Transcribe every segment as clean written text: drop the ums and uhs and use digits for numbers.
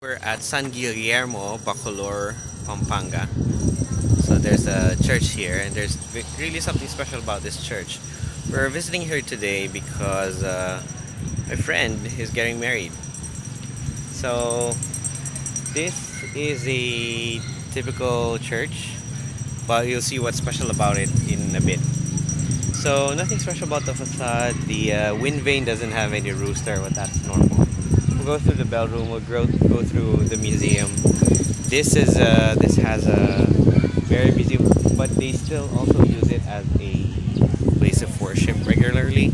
We're at San Guillermo, Bacolor, Pampanga. So there's a church here, and there's really something special about this church. We're visiting here today because my friend is getting married. So this is a typical church, but you'll see what's special about it in a bit. So nothing special about the facade. The wind vane doesn't have any rooster, but that's normal. We'll go through the bellroom. We'll go through the museum. This has a very museum, but they still also use it as a place of worship regularly.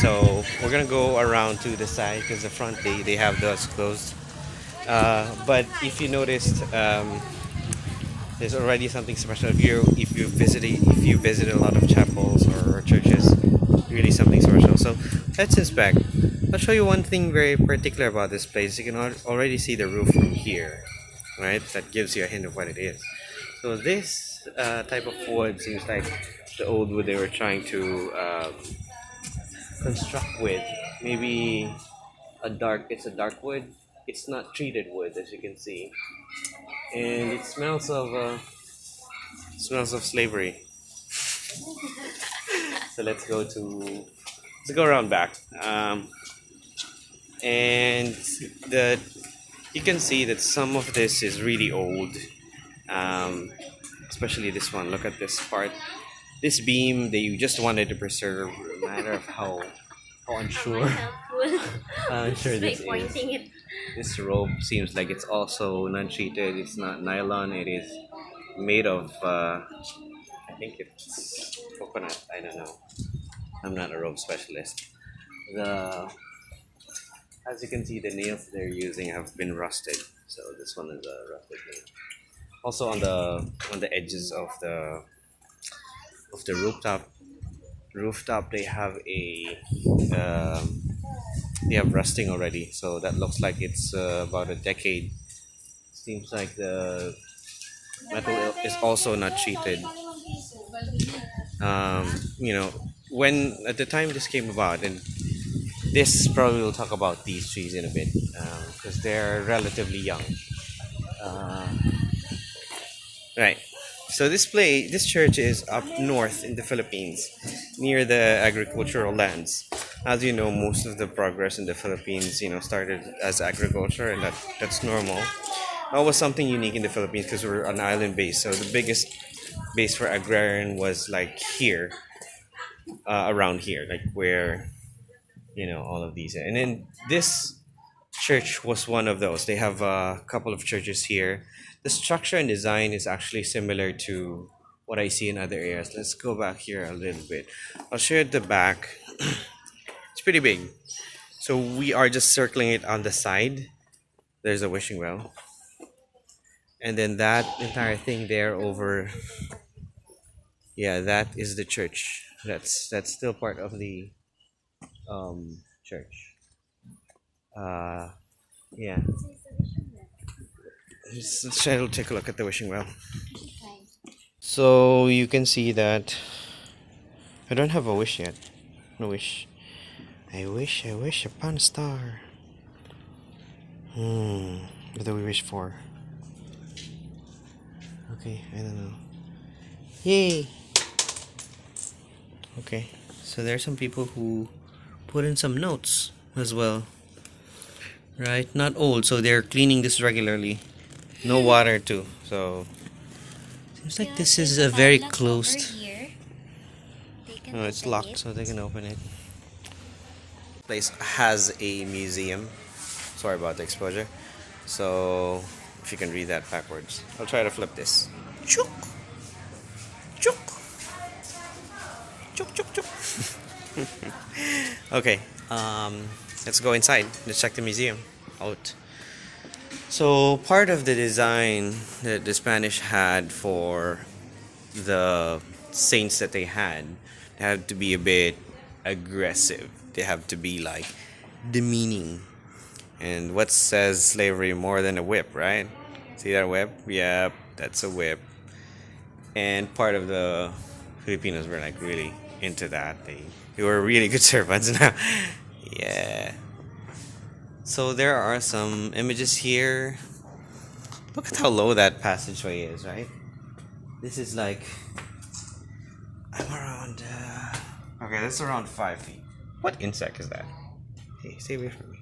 So we're gonna go around to the side because the front they have those closed. But if you noticed, there's already something special. If you visit a lot of chapels or churches, really something special. So let's inspect. I'll show you one thing very particular about this place. You can already see the roof from here, right? That gives you a hint of what it is. So this type of wood seems like the old wood they were trying to construct with. Maybe it's a dark wood. It's not treated wood, as you can see, and it smells of slavery. So let's go around back, and the you can see that some of this is really old, um, especially this one. Look at this part. This beam they just wanted to preserve, no matter of how unsure how unsure this is. This rope seems like it's also non-treated. It's not nylon. It is made of I think it's coconut. I don't know. I'm not a rope specialist. The As you can see, the nails they're using have been rusted. So this one is a rusted nail. Also on the edges of the rooftop they have they have rusting already. So that looks like it's about a decade. Seems like the metal is also not treated. You know, when at the time this came about, and this probably will talk about these trees in a bit because they're relatively young. Uh, right. So this church is up north in the Philippines, near the agricultural lands. As you know, most of the progress in the Philippines, started as agriculture, and that's normal. That was something unique in the Philippines because we're an island base. So the biggest base for agrarian was like here, around here, like where all of these, and then this church was one of those. They have a couple of churches here. The structure and design is actually similar to what I see in other areas. Let's go back here a little bit. I'll show you at the back. It's pretty big. So we are just circling it on the side. There's a wishing well, and then that entire thing there over, yeah, that is the church. That's still part of the church. uh yeah, let's try to take a look at the wishing well. So you can see that I don't have a wish yet. No wish. I wish upon a star. What do we wish for? Okay, I don't know. Yay. Okay, so there are some people who put in some notes as well, right? Not old, so they're cleaning this regularly. No water too, so seems like this is a very closed. No, it's locked, so they can open it. Place has a museum. Sorry about the exposure. So if you can read that backwards, I'll try to flip this. Chuk, chuk, chuk, chuk, chuk. Okay, let's go inside. Let's check the museum out. So part of the design that the Spanish had for the saints that they had to be a bit aggressive. They have to be like demeaning. And what says slavery more than a whip, right? See that whip? Yep, that's a whip. And part of the Filipinos were like really into that. They were really good servants now. Yeah. So there are some images here. Look at how low that passageway is, right? This is like I'm around. Okay, that's around 5 feet. What insect is that? Hey, stay away from me.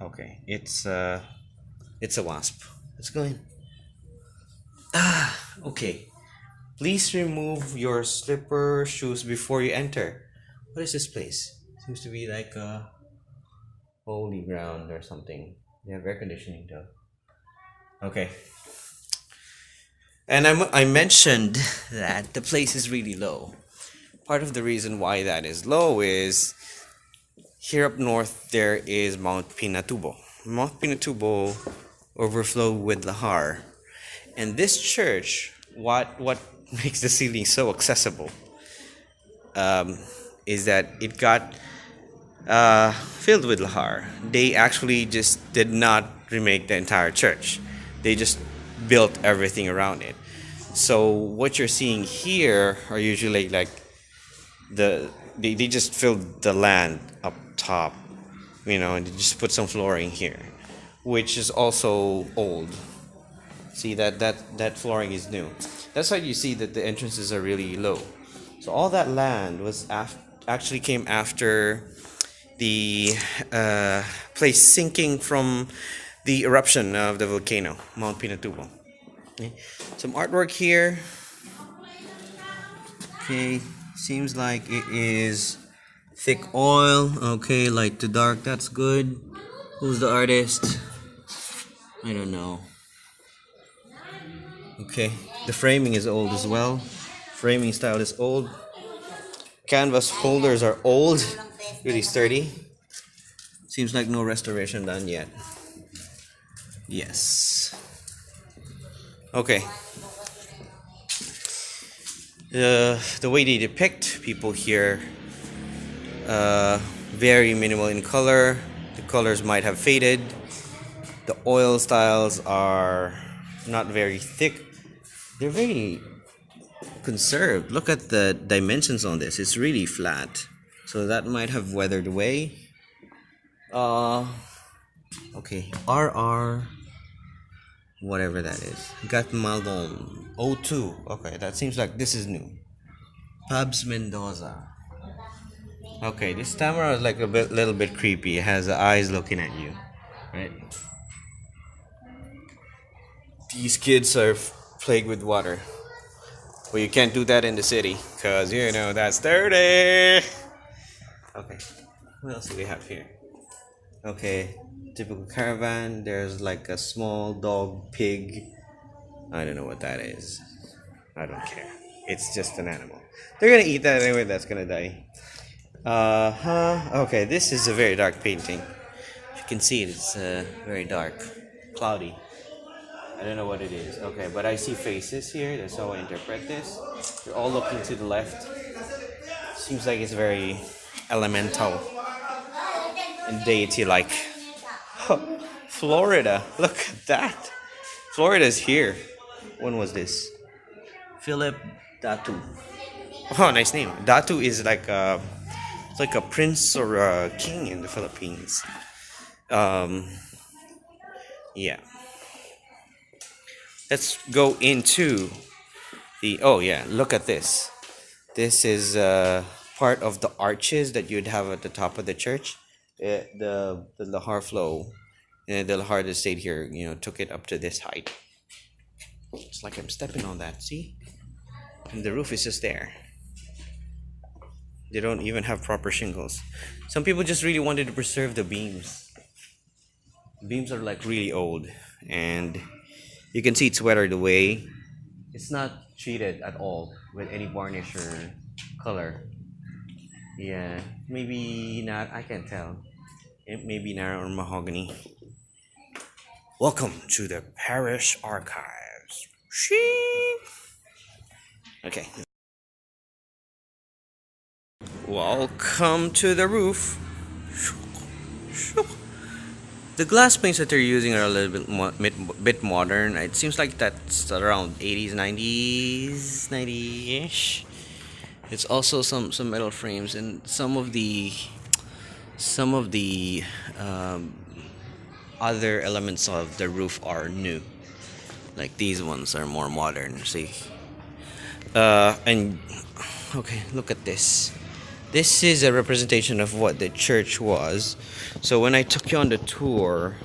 Okay, it's a wasp. Let's go in. Okay. Please remove your slipper shoes before you enter. What is this place? Seems to be like a holy ground or something. They have air conditioning though. Okay. And I mentioned that the place is really low. Part of the reason why that is low is here up north there is Mount Pinatubo. Mount Pinatubo overflow with Lahar. And this church, what makes the ceiling so accessible, is that it got filled with Lahar. They actually just did not remake the entire church. They just built everything around it. So what you're seeing here are usually like they just filled the land up top, and they just put some flooring here, which is also old. See that flooring is new. That's why you see that the entrances are really low. So all that land was actually came after the place sinking from the eruption of the volcano, Mount Pinatubo. Okay. Some artwork here. Okay, seems like it is thick oil. Okay, light to dark. That's good. Who's the artist? I don't know. Okay, the framing is old as well. Framing style is old. Canvas holders are old, really sturdy. Seems like no restoration done yet. Yes. Okay. The way they depict people here, very minimal in color. The colors might have faded. The oil styles are not very thick. They're very conserved. Look at the dimensions on this. It's really flat. So that might have weathered away. Okay. RR whatever that is. Gatmaldon O2. Okay, that seems like this is new. Pabs Mendoza. Okay, this camera is like little bit creepy. It has the eyes looking at you. Right? These kids are plagued with water. Well, you can't do that in the city, because, that's dirty. Okay, what else do we have here? Okay, typical caravan. There's like a small dog, pig. I don't know what that is. I don't care. It's just an animal. They're gonna eat that anyway, that's gonna die. Okay, this is a very dark painting. You can see it, it's very dark. Cloudy. I don't know what it is. Okay, but I see faces here. That's how I interpret this. They're all looking to the left. Seems like it's very elemental and deity-like. Florida. Look at that. Florida's here. When was this? Philip Datu. Oh, nice name. Datu is like a prince or a king in the Philippines. Yeah. Let's go into the. Oh yeah, look at this. This is part of the arches that you'd have at the top of the church. The Lahar flow, the Lahar that stayed here, took it up to this height. It's like I'm stepping on that. See, and the roof is just there. They don't even have proper shingles. Some people just really wanted to preserve the beams. Beams are like really old, and you can see it's weathered away. It's not treated at all with any varnish or color. Yeah, maybe not. I can't tell. It may be narrow or mahogany. Welcome to the Parish Archives. Okay. Welcome to the roof. The glass paints that they're using are a little bit modern. It seems like that's around 80s, 90s, 90-ish. It's also some metal frames, and some of the Some of the other elements of the roof are new. Like these ones are more modern. See, and okay, look at this. This is a representation of what the church was. So when I took you on the tour,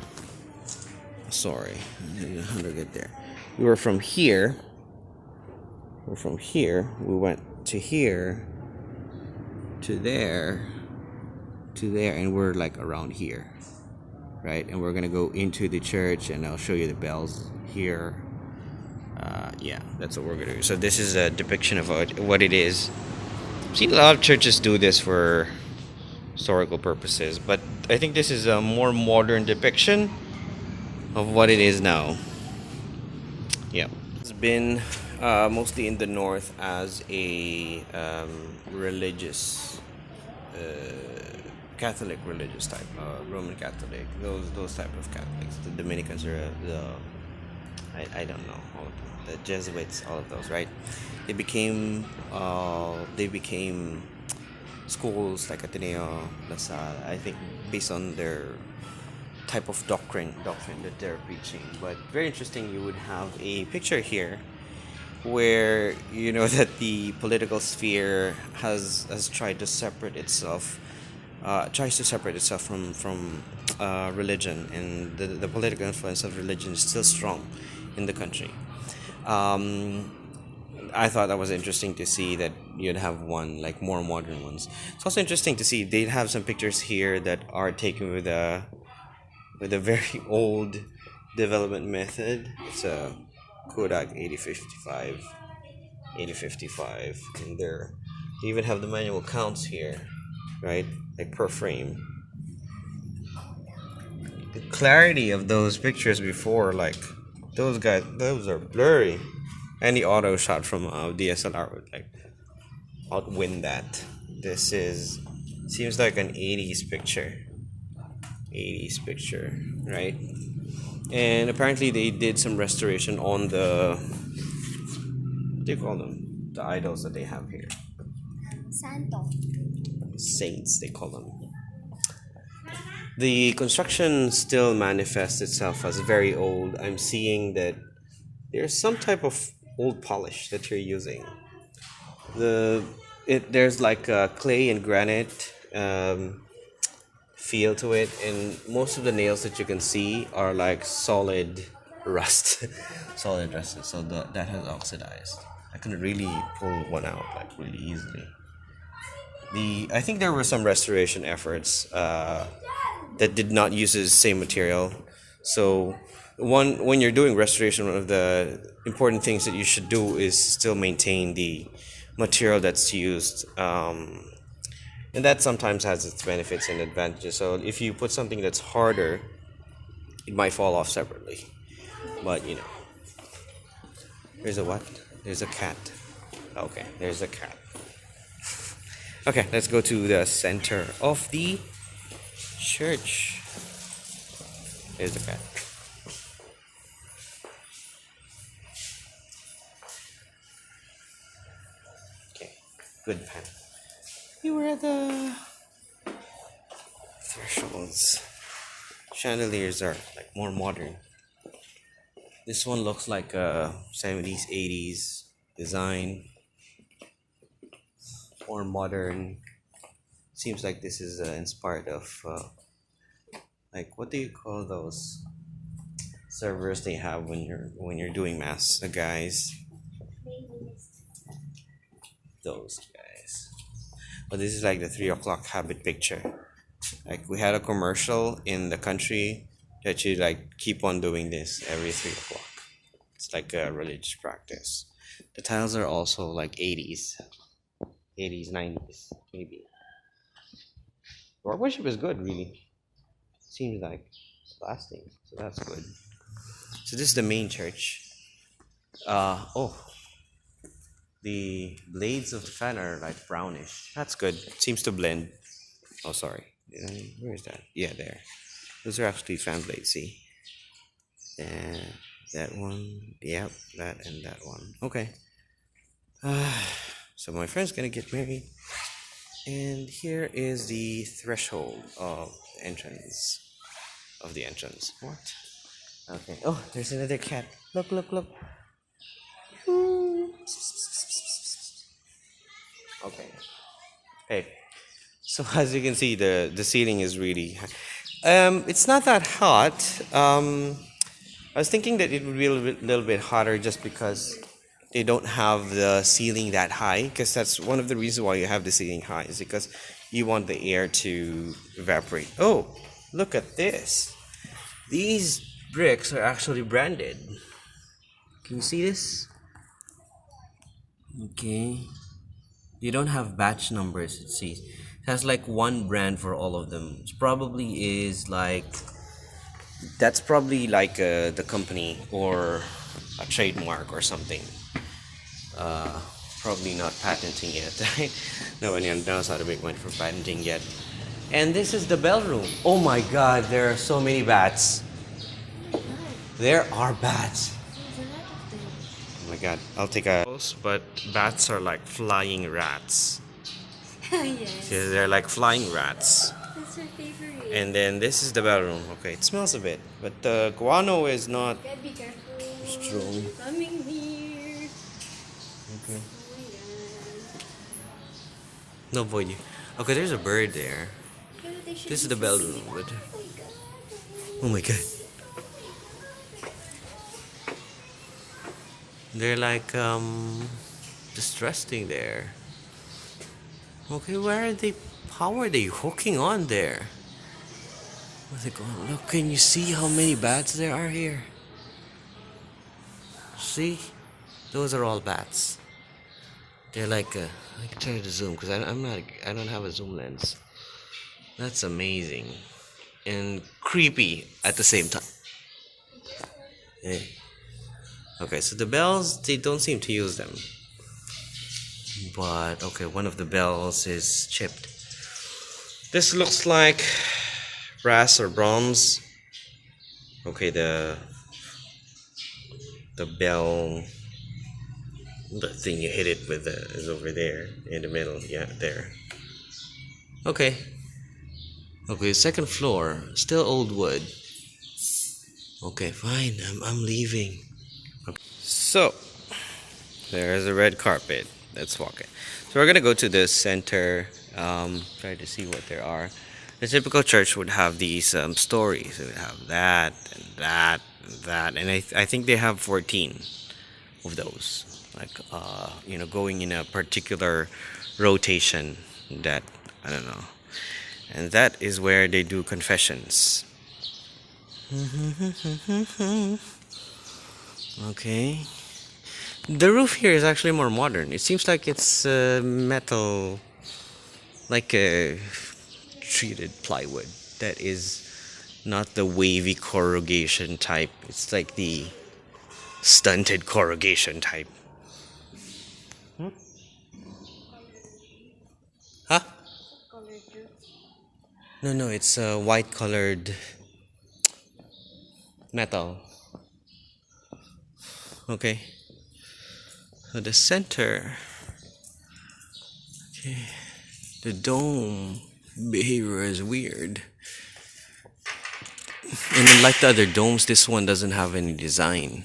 sorry, how to get there? We were from here. We're from here. We went to here, to there, to there, and we're like around here, right? And we're gonna go into the church, and I'll show you the bells here. Yeah, that's what we're gonna do. So this is a depiction of what it is. I've seen a lot of churches do this for historical purposes, but I think this is a more modern depiction of what it is now. Yeah, it's been mostly in the north as a religious, Catholic religious type, Roman Catholic. Those type of Catholics. The Dominicans are I don't know, all of them. The Jesuits, all of those, right? They became schools like Ateneo, LaSalle. I think based on their type of doctrine that they're preaching. But very interesting. You would have a picture here where you know that the political sphere has tried to separate itself, tries to separate itself from religion, and the political influence of religion is still strong in the country. Um, I thought that was interesting to see that you'd have one like more modern ones. It's also interesting to see they have some pictures here that are taken with a very old development method. It's a Kodak 8055, and there they even have the manual counts here, right? Like per frame. The clarity of those pictures before, like those are blurry. Any auto shot from DSLR would like outwin that. This is seems like an 80s picture. 80s picture, right? And apparently they did some restoration on the what do you call them? The idols that they have here. Santo. Saints, they call them. The construction still manifests itself as very old. I'm seeing that there's some type of old polish that you're using. There's like clay and granite feel to it, and most of the nails that you can see are like solid rust, solid rust. So that has oxidized. I couldn't really pull one out like really easily. I think there were some restoration efforts that did not use the same material. So when you're doing restoration, one of the important things that you should do is still maintain the material that's used. And that sometimes has its benefits and advantages. So if you put something that's harder, it might fall off separately. But you know, there's a what? There's a cat. Okay, there's a cat. Okay, let's go to the center of the church. There's the cat. Okay, good pan. You were at the thresholds. Chandeliers are like more modern. This one looks like a 70s, 80s design. More modern. Seems like this is inspired of like what do you call those servers they have when you're doing mass? The guys, those guys. But this is like the 3 o'clock habit picture. Like we had a commercial in the country that you like keep on doing this every 3 o'clock. It's like a religious practice. The tiles are also like 80s, 90s, maybe. Worship is good, really. Seems like it's lasting, so that's good. So this is the main church. Oh, the blades of the fan are like brownish. That's good. It seems to blend. Oh, sorry. Where is that? Yeah, there. Those are actually fan blades. See, and that one. Yep, that and that one. Okay. So my friend's gonna get married. And here is the threshold of the entrance. What? Okay. Oh, there's another cat. Look, look, look. Okay. Hey. So as you can see, the ceiling is really high. It's not that hot. I was thinking that it would be little bit hotter just because they don't have the ceiling that high. Because that's one of the reasons why you have the ceiling high is because you want the air to evaporate. Oh, look at this. These bricks are actually branded. Can you see this? Okay. You don't have batch numbers, it says. It has like one brand for all of them. It probably is like that's probably like the company or a trademark or something. Uh, Probably not patenting it. Right? No one knows how to make one for patenting yet. And this is the bell room. Oh my God! There are so many bats. There are bats. Oh my God! I'll take a. But bats are like flying rats. Yes. Yeah, they're like flying rats. That's her favorite. And then this is the bellroom. Okay, it smells a bit, but the guano is not Gotta be careful. strong. Coming near. Okay. Oh my god. No boy. Okay, there's a bird there. Pero they should This is be the sitting- bellroom, but Oh my god. oh my God, they're like distressing there. Okay, where are they? How are they hooking on there? Where's it going? Look, can you see how many bats there are here? See, those are all bats. They're like I can try to zoom because I don't have a zoom lens. That's amazing and creepy at the same time. Hey. Okay, so the bells they don't seem to use them, but okay, one of the bells is chipped. This looks like brass or bronze. Okay, the bell, the thing you hit it with is over there in the middle. Yeah, there. Okay. Okay, second floor, still old wood. Okay, fine. I'm leaving. Okay. So there's a red carpet. Let's walk it. So we're gonna go to the center. Try to see what there are. The typical church would have these stories. It would have that and that and that, and I think they have 14 of those. Like going in a particular rotation. That I don't know, and that is where they do confessions. Okay. The roof here is actually more modern. It seems like it's metal, like a treated plywood. That is not the wavy corrugation type. It's like the stunted corrugation type. Huh? No, no, it's white colored metal. Okay. So the center. Okay. The dome behavior is weird. And unlike the other domes, this one doesn't have any design.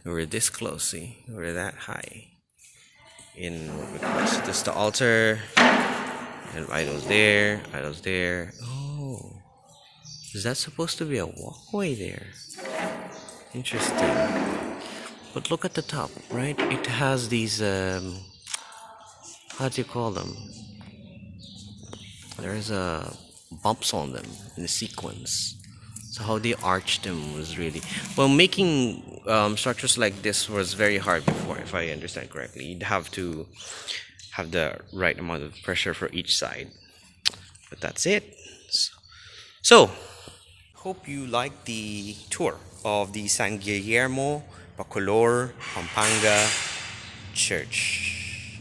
We're this close, see? We're that high. In what we call this. This is the altar. And idols there, idols there. Oh. Is that supposed to be a walkway there? Interesting. But look at the top, right? It has these, how do you call them? There's bumps on them in the sequence. So how they arched them was really well. Making structures like this was very hard before, if I understand correctly. You'd have to have the right amount of pressure for each side. But that's it. So, hope you liked the tour of the San Guillermo Bacolor Pampanga Church.